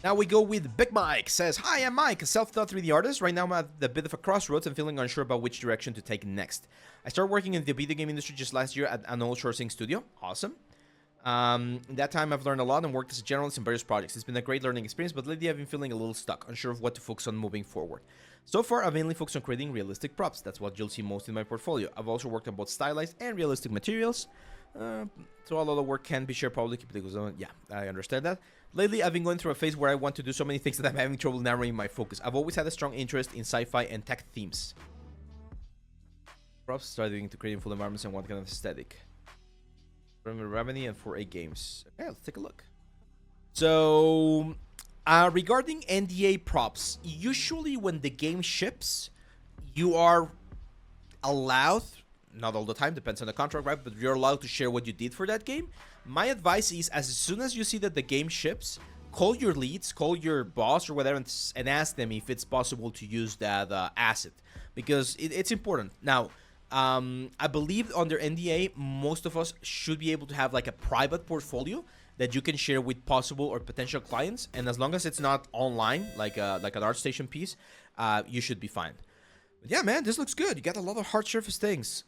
Now we go with BigMike. Says, hi, I'm Mike, a self-taught 3D artist. Right now I'm at a bit of a crossroads and feeling unsure about which direction to take next. I started working in the video game industry just last year at an old sourcing studio. Awesome. In that time, I've learned a lot and worked as a generalist in various projects. It's been a great learning experience, but lately I've been feeling a little stuck, unsure of what to focus on moving forward. So far, I've mainly focused on creating realistic props. That's what you'll see most in my portfolio. I've also worked on both stylized and realistic materials. So a lot of work can be shared publicly because, yeah, I understand that. Lately, I've been going through a phase where I want to do so many things that I'm having trouble narrowing my focus. I've always had a strong interest in sci-fi and tech themes. Props starting to create full environments and what kind of aesthetic. From Revenue and 4A games. Okay, let's take a look. So, regarding NDA props, usually when the game ships, you are allowed, not all the time, depends on the contract, right? But you're allowed to share what you did for that game. My advice is, as soon as you see that the game ships, call your leads, call your boss or whatever, and ask them if it's possible to use that asset, because it's important. Now, I believe under NDA, most of us should be able to have like a private portfolio that you can share with possible or potential clients, and as long as it's not online, like an ArtStation piece, you should be fine. But yeah, man, this looks good. You got a lot of hard surface things,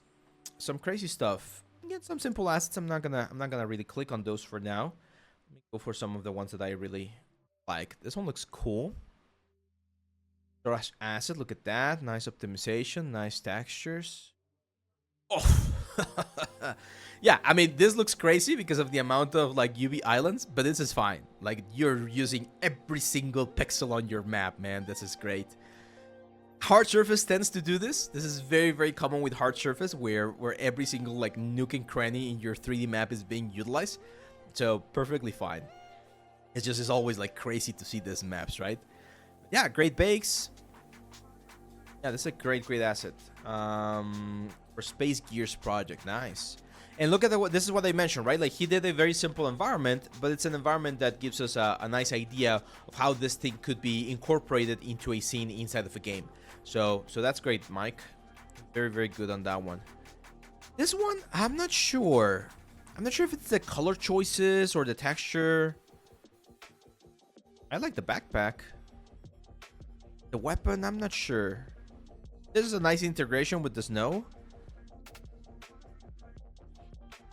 some crazy stuff. You get some simple assets. I'm not gonna really click on those for now. Let me go for some of the ones that I really like. This one looks cool. Brush asset. Look at that. Nice optimization. Nice textures. Oh, yeah, I mean, this looks crazy because of the amount of like UV islands, but this is fine. Like, you're using every single pixel on your map, man. This is great. Hard surface tends to do this. This is very, very common with hard surface, where every single like nook and cranny in your 3D map is being utilized. So perfectly fine. It's always like crazy to see these maps, right? Yeah, great bakes. Yeah, this is a great asset. For Space Gears project, nice. And look at this is what I mentioned, right? Like, he did a very simple environment, but it's an environment that gives us a nice idea of how this thing could be incorporated into a scene inside of a game. So that's great, Mike. Very, very good on that one. This one, I'm not sure. I'm not sure if it's the color choices or the texture. I like the backpack. The weapon, I'm not sure. This is a nice integration with the snow.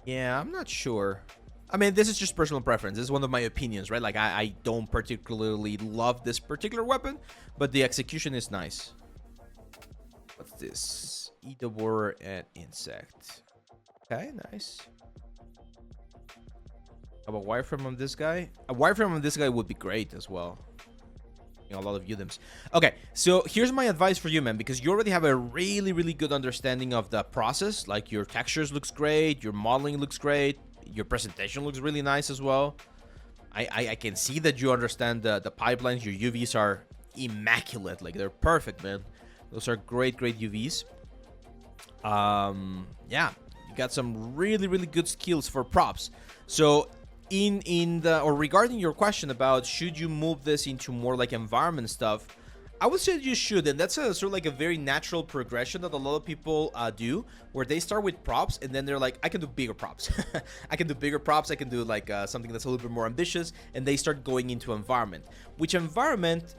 Yeah, I'm not sure. I mean, this is just personal preference. This is one of my opinions, right? Like, I don't particularly love this particular weapon, but the execution is nice. What's this? Eat a boar and insect. Okay, nice. How about wireframe on this guy? A wireframe on this guy would be great as well. A lot of UDEMs. Okay, so here's my advice for you, man, because you already have a really, really good understanding of the process. Like, your textures looks great, your modeling looks great, your presentation looks really nice as well. I can see that you understand the pipelines. Your UVs are immaculate. Like, they're perfect, man. Those are great UVs. Yeah, you got some really, really good skills for props. So regarding your question about should you move this into more like environment stuff, I would say you should, and that's sort of like a very natural progression that a lot of people do, where they start with props and then they're like, I can do bigger props. I can do bigger props. I can do like something that's a little bit more ambitious, and they start going into environment. Which environment,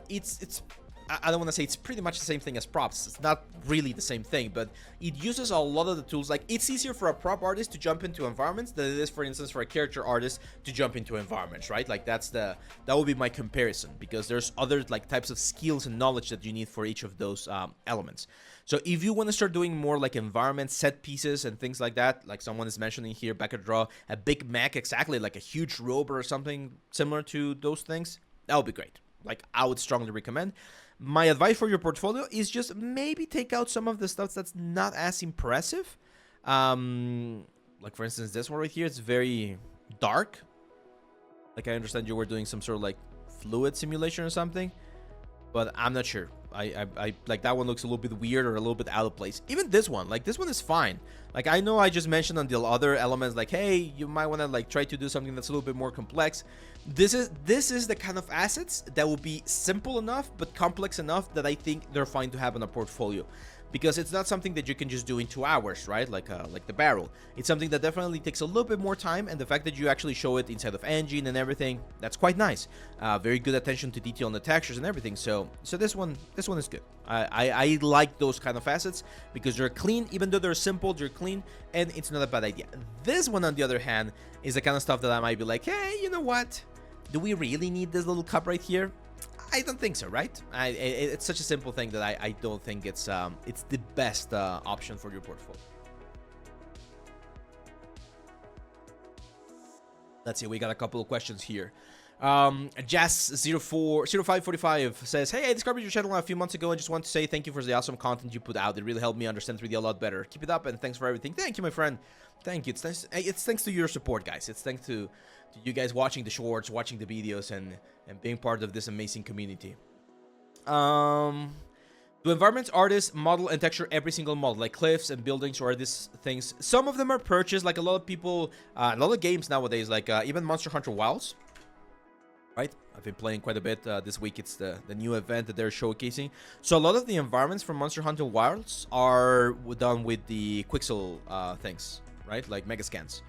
I don't want to say it's pretty much the same thing as props. It's not really the same thing, but it uses a lot of the tools. Like, it's easier for a prop artist to jump into environments than it is, for instance, for a character artist to jump into environments, right? Like, that would be my comparison, because there's other like types of skills and knowledge that you need for each of those elements. So if you want to start doing more like environment set pieces and things like that, like someone is mentioning here, back at draw, a big mech, exactly, like a huge rover or something similar to those things, that would be great. Like, I would strongly recommend. My advice for your portfolio is just maybe take out some of the stuff that's not as impressive. Like, for instance, this one right here, it's very dark. Like, I understand you were doing some sort of like fluid simulation or something, but I'm not sure. I like, that one looks a little bit weird or a little bit out of place. Even this one, like, this one is fine. Like, I know I just mentioned on the other elements, like, hey, you might want to like try to do something that's a little bit more complex. This is the kind of assets that will be simple enough but complex enough that I think they're fine to have in a portfolio. because it's not something that you can just do in 2 hours, right? Like the barrel. It's something that definitely takes a little bit more time, and the fact that you actually show it inside of engine and everything, that's quite nice. Very good attention to detail on the textures and everything. So this one is good. I like those kind of assets because they're clean. Even though they're simple, they're clean, and it's not a bad idea. This one, on the other hand, is the kind of stuff that I might be like, hey, you know what? Do we really need this little cup right here? I don't think so, right? It's such a simple thing that I don't think it's the best option for your portfolio. Let's see, we got a couple of questions here. Jazz0545 says, hey, I discovered your channel a few months ago and just want to say thank you for the awesome content you put out. It really helped me understand 3D a lot better. Keep it up, and thanks for everything. Thank you, my friend. Thank you. It's thanks to your support, guys. It's thanks to you guys watching the shorts, watching the videos, and being part of this amazing community. Do environments artists model and texture every single model, like cliffs and buildings, or are these things? Some of them are purchased, like a lot of people, a lot of games nowadays, like even Monster Hunter Wilds. Right, I've been playing quite a bit this week. It's the new event that they're showcasing. So a lot of the environments from Monster Hunter Wilds are done with the Quixel things, right? Like mega scans.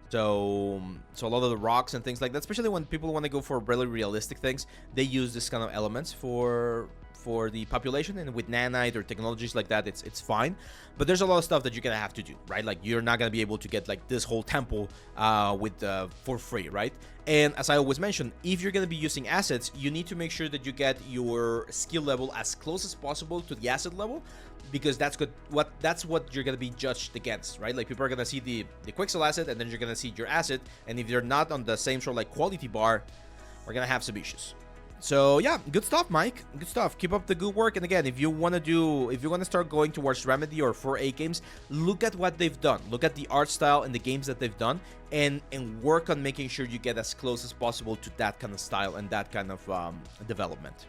So a lot of the rocks and things like that, especially when people want to go for really realistic things, they use this kind of elements for the population, and with nanite or technologies like that, it's fine. But there's a lot of stuff that you're gonna have to do, right? Like you're not gonna be able to get like this whole temple for free, right? And as I always mention, if you're gonna be using assets, you need to make sure that you get your skill level as close as possible to the asset level, because that's what you're gonna be judged against, right? Like people are gonna see the Quixel asset, and then you're gonna see your asset, and if they're not on the same sort of like quality bar, we're gonna have some issues. So yeah, good stuff, Mike. Good stuff. Keep up the good work. And again, if you want to start going towards Remedy or 4A games, look at what they've done. Look at the art style and the games that they've done, and work on making sure you get as close as possible to that kind of style and that kind of development.